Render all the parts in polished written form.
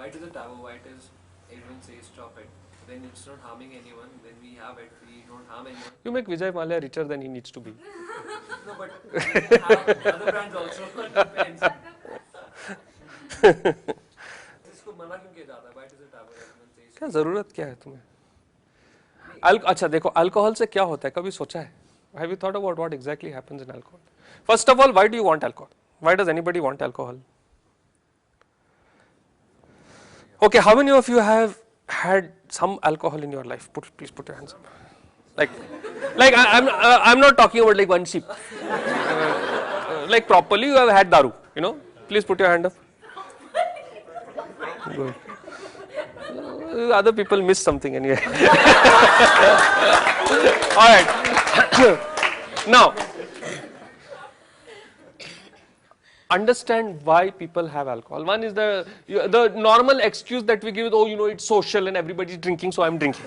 Why does it taboo? Why does everyone say stop it? Then it's not harming anyone. Then we have it. We don't harm anyone. You make Vijay Mallya richer than he needs to be. No, but we have other brands also. Depends. इसको मना क्यों किया जाता है? Why does it taboo? Everyone says. क्या जरूरत क्या है तुम्हें? अच्छा देखो, अल्कोहल से क्या होता है, कभी सोचा है? Have you thought about what exactly happens in alcohol? First of all, why do you want alcohol? Why does anybody want alcohol? Okay, how many of you have had some alcohol in your life? Please put your hands up. I'm not talking about like one sip. Like properly, you have had daru. You know, please put your hand up. Good. Other people miss something anyway. All right. Now, understand why people have alcohol. One is the normal excuse that we give is, oh, you know, it's social and everybody's drinking, so I'm drinking.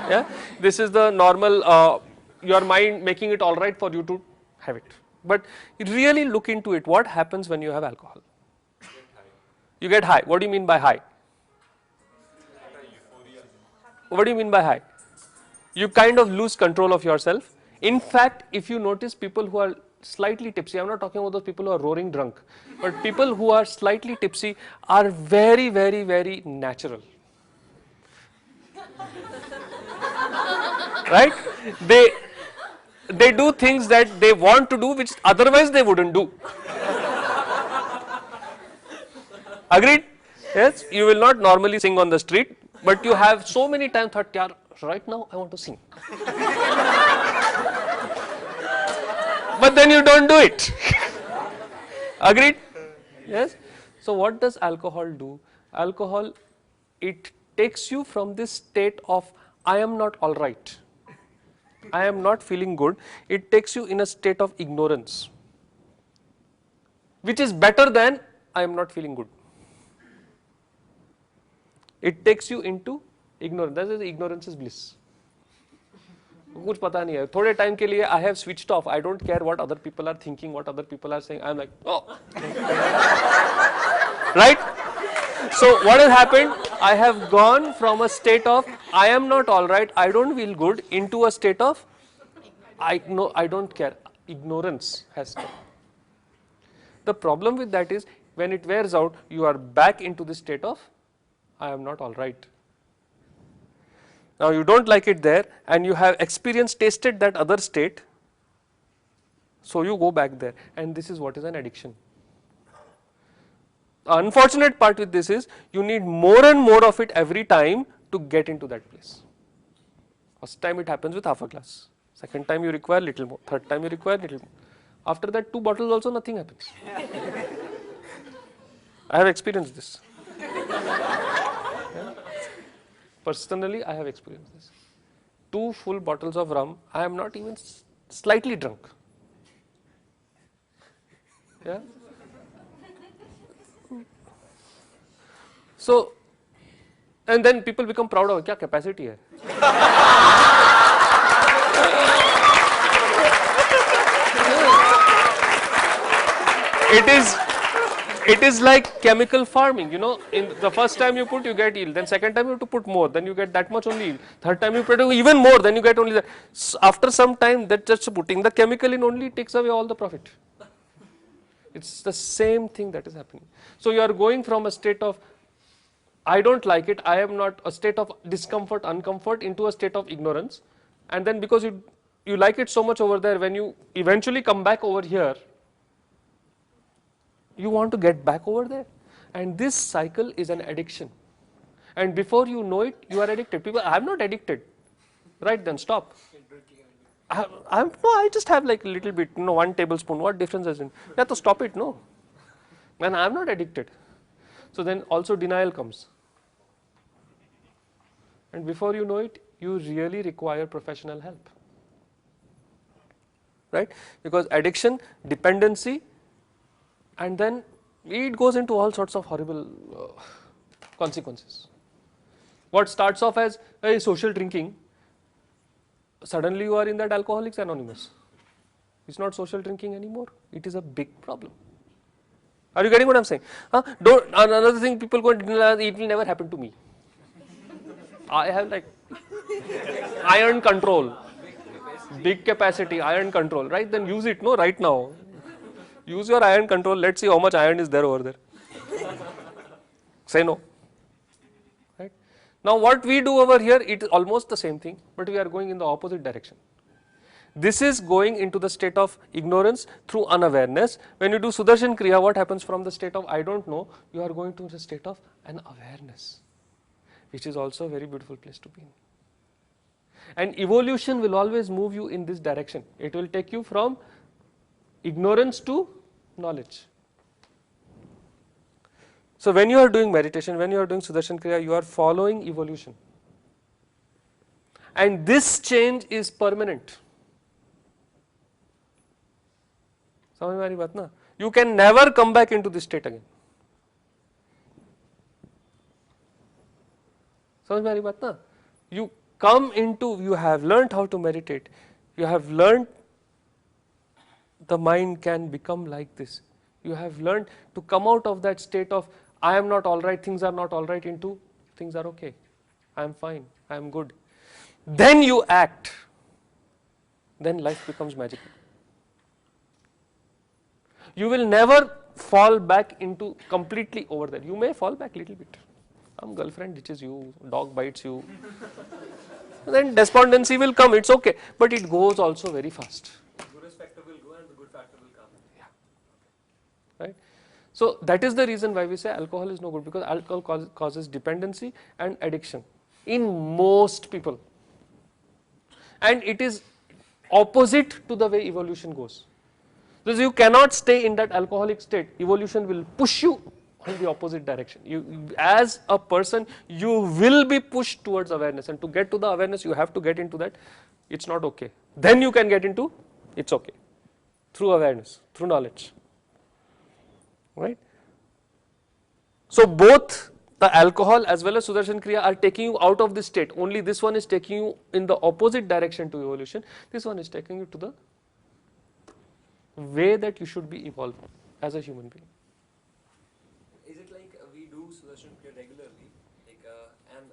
Yeah, this is the normal, your mind making it all right for you to have it. But really look into it. What happens when you have alcohol? You get high. What do you mean by high? What do you mean by high? You kind of lose control of yourself. In fact, if you notice people who are slightly tipsy, I'm not talking about those people who are roaring drunk, but people who are slightly tipsy are very, very, very natural. Right? They do things that they want to do which otherwise they wouldn't do. Agreed? Yes? You will not normally sing on the street, but you have so many times thought, yeah, right now I want to sing. But then you don't do it. Agreed? Yes? So what does alcohol do? Alcohol, it takes you from this state of I am not all right, I am not feeling good. It takes you in a state of ignorance, which is better than I am not feeling good. It takes you into ignorance. That is, ignorance is bliss. कुछ पता नहीं है. थोड़े time के लिए I have switched off. I don't care what other people are thinking, what other people are saying. I'm like, oh. Right? So what has happened? I have gone from a state of I am not all right, I don't feel good, into a state of I don't care. Ignorance has come. The problem with that is when it wears out, you are back into the state of I am not all right. Now you don't like it there and you have experienced, tasted that other state, so you go back there, and this is what is an addiction. The unfortunate part with this is you need more and more of it every time to get into that place. First time it happens with half a glass, second time you require little more, third time you require little more. After that 2 bottles also nothing happens. I have experienced this. Personally, I have experienced this. 2 full bottles of rum, I am not even slightly drunk. Yeah. So, and then people become proud of क्या capacity है. It is like chemical farming, you know. In the first time you put, you get yield. Then second time you have to put more, then you get that much only yield. Third time you put even more, then you get only that. So after some time, that just putting the chemical in only takes away all the profit. It's the same thing that is happening. So you are going from a state of I don't like it, I am not, a state of discomfort, uncomfort, into a state of ignorance, and then because you like it so much over there, when you eventually come back over here, you want to get back over there, and this cycle is an addiction, and before you know it, you are addicted. People, I'm not addicted, right? Then stop. I just have like a little bit, 1 tablespoon. What difference is it? You have to stop it, no. And I'm not addicted. So then also denial comes, and before you know it, you really require professional help, right? Because addiction, dependency, and then it goes into all sorts of horrible consequences. What starts off as a social drinking, suddenly you are in that Alcoholics Anonymous. It's not social drinking anymore. It is a big problem. Are you getting what I'm saying? Don't, another thing people go, it will never happen to me. I have like iron control, big capacity, iron control, right? Then use it, no, right now. Use your iron control, let's see how much iron is there over there. Say no. Right? Now what we do over here, it is almost the same thing, but we are going in the opposite direction. This is going into the state of ignorance through unawareness. When you do Sudarshan Kriya, what happens from the state of I don't know, you are going to the state of an awareness, which is also a very beautiful place to be in. And evolution will always move you in this direction. It will take you from ignorance to knowledge. So when you are doing meditation, when you are doing Sudarshan Kriya, you are following evolution. And this change is permanent. समझ में आ रही बात ना? You can never come back into this state again. समझ में आ रही बात ना? You come into, you have learned how to meditate. You have learned the mind can become like this. You have learned to come out of that state of I am not all right, things are not all right into things are okay. I am fine, I am good. Then you act. Then life becomes magical. You will never fall back into completely over there. You may fall back a little bit. Some girlfriend ditches you, dog bites you. Then despondency will come, it's okay. But it goes also very fast. The Guru's factor will go and the good factor will come. Yeah. Right? So that is the reason why we say alcohol is no good, because alcohol causes dependency and addiction in most people. And it is opposite to the way evolution goes. Because you cannot stay in that alcoholic state. Evolution will push you in the opposite direction. You, as a person, you will be pushed towards awareness, and to get to the awareness, you have to get into that. It's not okay. Then you can get into it's okay through awareness, through knowledge. Right? So both the alcohol as well as Sudarshan Kriya are taking you out of this state. Only this one is taking you in the opposite direction to evolution. This one is taking you to the way that you should be evolved as a human being. Is it like we do Sudarshan Kriya regularly, like, and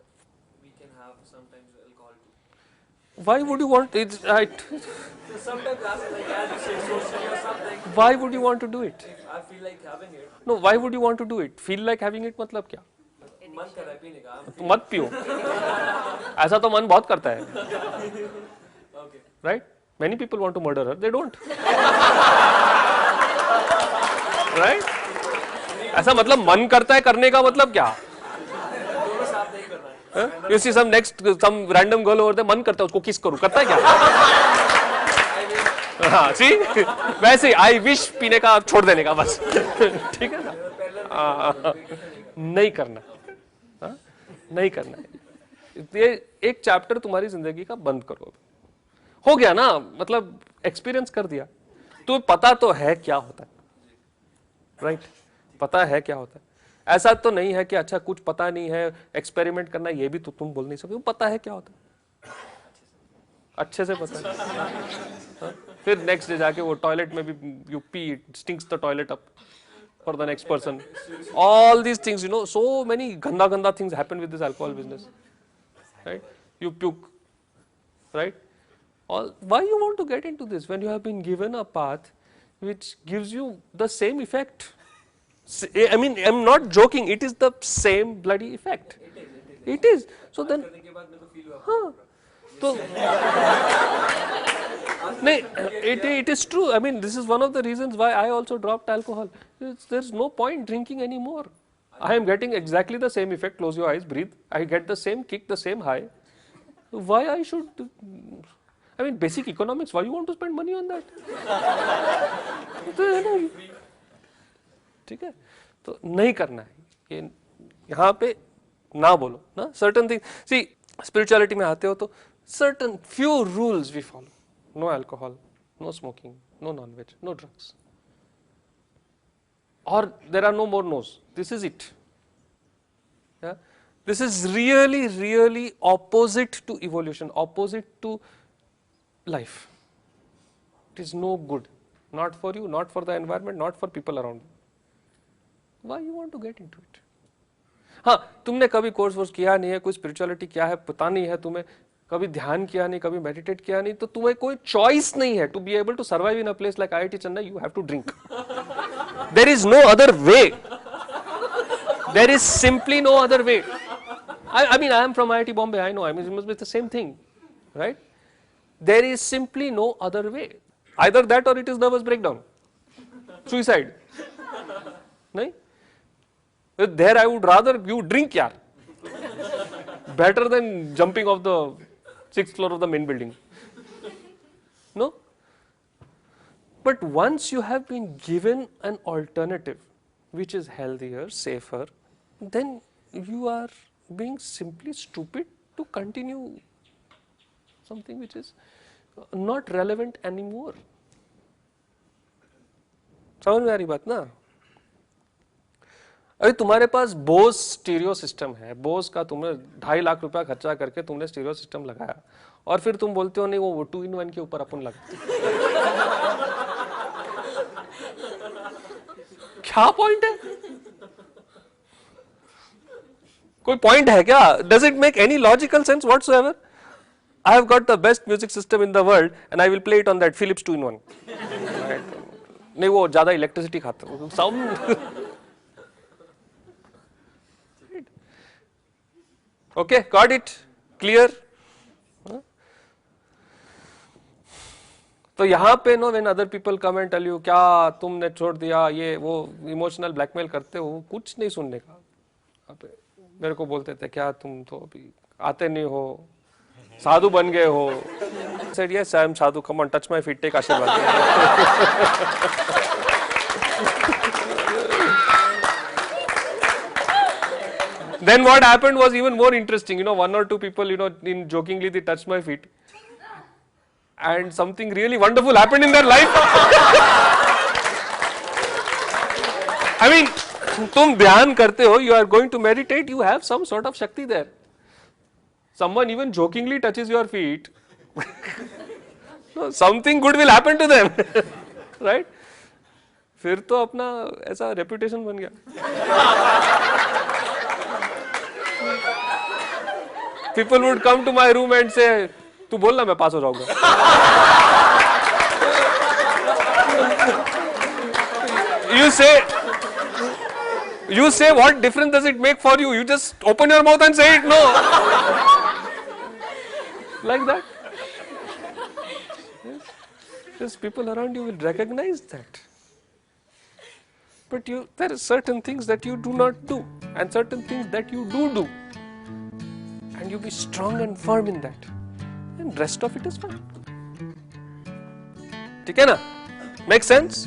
we can have sometimes alcohol too? Why would you want it? So sometimes after like as you say socially or something, Why would you want to do it? if I feel like having it, No, why would you want to do it? Feel like having it मतलब क्या? मन कर रहा है पीने का. तो मत पियो. ऐसा तो मन बहुत करता है. Okay. Right? Many people want to murder her, they don't. Right? ऐसा मतलब मन करता है करने का मतलब क्या? दोनों साथ नहीं कर रहा है. You see some random girl over there, मन करता है उसको किस करूं, करता है क्या? हाँ, see? वैसे ही I wish पीने का छोड़ देने का बस. ठीक है ना? नहीं करना, नहीं करना है. ये एक चैप्टर तुम्हारी जिंदगी का बंद करो. हो गया ना, मतलब एक्सपीरियंस कर दिया, तो पता तो है क्या होता है. राइट? पता है क्या होता है. ऐसा तो नहीं है कि अच्छा कुछ पता नहीं है, एक्सपेरिमेंट करना, ये भी तो तुम बोल नहीं सकते. पता है क्या होता है, अच्छे से पता है. फिर नेक्स्ट डे जाके वो टॉयलेट में भी U P, it stinks the toilet up for the next person. All these things, you know, so many ganda things happen with this alcohol business. Right? You puke. Right? Why you want to get into this when you have been given a path which gives you the same effect? I mean, I'm not joking. It is the same bloody effect. It is. So then, so, it is true. I mean, this is one of the reasons why I also dropped alcohol. There's no point drinking anymore. I am getting exactly the same effect. Close your eyes, breathe. I get the same kick, the same high. Why I should? I mean, basic economics. Why you want to spend money on that? ठीक है, तो नहीं करना है. ये यहाँ पे ना बोलो ना. Certain things. See, spirituality में आते हो तो certain few rules we follow. No alcohol, no smoking, no non-veg, no drugs. Or there are no more no's. This is it. Yeah? This is really, really opposite to evolution, opposite to life. It is no good. Not for you, not for the environment, not for people around you. Why you want to get into it? हाँ, तुमने कभी course verse किया नहीं है, कोई spirituality क्या है पता नहीं है तुम्हें, कभी ध्यान किया नहीं, कभी मेडिटेट किया नहीं, तो तुम्हें कोई चॉइस नहीं है to be able to survive in a place like IIT Chennai. You have to drink. There is no other way. There is simply no other way. I mean, I am from IIT Bombay. I know. I mean, it must be the same thing, right? There is simply no other way. Either that or it is nervous breakdown, suicide. Nahin? There, I would rather you drink, yaar. Better than jumping off the 6th floor of the main building. No? But once you have been given an alternative, which is healthier, safer, then you are being simply stupid to continue something which is not relevant anymore. समझ में आ रही बात ना? अरे तुम्हारे पास Bose stereo system है, बोस का तुमने 2.5 लाख रुपया खर्चा करके तुमने स्टीरियो सिस्टम लगाया और फिर तुम बोलते हो नहीं वो 2-in-1 के ऊपर अपन लगाते. क्या पॉइंट है? कोई पॉइंट है क्या? Does it make any logical sense whatsoever? I have got the best music system in the world and I will play it on that Philips 2-in-1. Right? नहीं वो ज्यादा इलेक्ट्रिसिटी खाता है. Sound. Okay, got it? Clear? तो यहाँ पे no when other people come and tell you क्या तुमने छोड़ दिया ये वो इमोशनल ब्लैकमेल करते हो, कुछ नहीं सुनने का. मेरे को बोलते थे क्या तुम तो अभी आते नहीं हो, साधु बन गए हो. said yes I am sadhu, come on touch my feet, take आशीर्वाद. Then what happened was even more interesting. You know, 1 or 2 people, you know, in jokingly they touched my feet, and something really wonderful happened in their life. I mean, तुम ध्यान करते हो, you are going to meditate, you have some sort of shakti there. Someone even jokingly touches your feet, no, something good will happen to them, right? फिर तो अपना ऐसा reputation बन गया. People would come to my room and say, "तू बोल ना मैं पास हो जाऊँगा." You say, what difference does it make for you? You just open your mouth and say it. No, like that. Yes, people around you will recognize that. But there are certain things that you do not do, and certain things that you do. And you be strong and firm in that, and rest of it is fine. ठीक है ना? Make sense?